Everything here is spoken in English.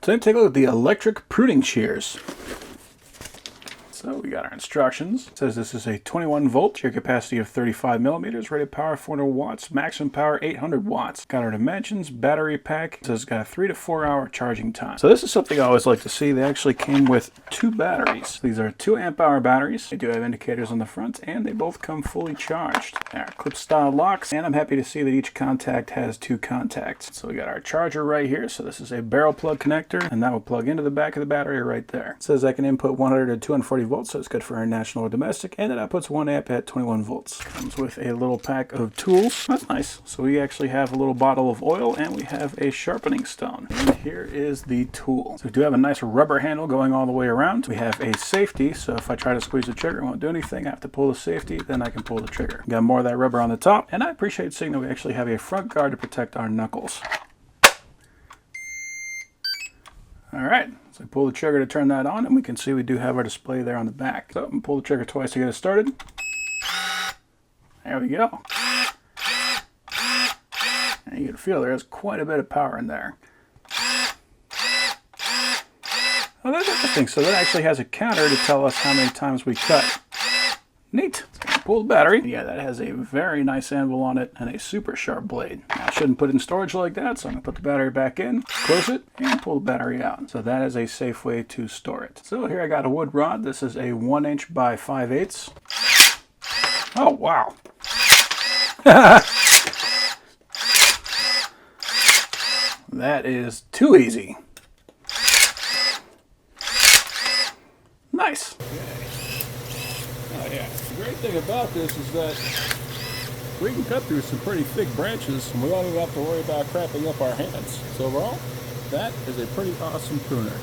Today, take a look at the electric pruning shears. So we got our instructions. It says this is a 21 volt, shear capacity of 35 millimeters, rated power 400 watts, maximum power 800 watts. Got our dimensions, battery pack. It says it's got a 3 to 4 hour charging time. So this is something I always like to see. They actually came with 2 batteries. These are 2 amp hour batteries. They do have indicators on the front, and they both come fully charged. Our clip style locks, and I'm happy to see that each contact has 2 contacts. So we got our charger right here. So this is a barrel plug connector, and that will plug into the back of the battery right there. It says I can input 100 to 240 volts, so it's good for international or domestic, and it outputs 1 amp at 21 volts. Comes with a little pack of tools. That's nice. So we actually have a little bottle of oil, and we have a sharpening stone. And here is the tool. So we do have a nice rubber handle going all the way around. We have a safety, so if I try to squeeze the trigger, it won't do anything. I have to pull the safety, then I can pull the trigger. Got more of that rubber on the top, and I appreciate seeing that we actually have a front guard to protect our knuckles. Alright, so pull the trigger to turn that on, and we can see we do have our display there on the back. So I'm going to pull the trigger twice to get it started. There we go. And you can feel there's quite a bit of power in there. Oh, that's interesting. So that actually has a counter to tell us how many times we cut. Neat. So pull the battery. Yeah, that has a very nice anvil on it and a super sharp blade. Now, I shouldn't put it in storage like that, so I'm going to put the battery back in, close it, and pull the battery out. So that is a safe way to store it. So here I got a wood rod. This is a 1 inch by 5/8. Oh, wow. That is too easy. Nice. Oh yeah, the great thing about this is that we can cut through some pretty thick branches and we don't even have to worry about cramping up our hands. So overall, that is a pretty awesome pruner.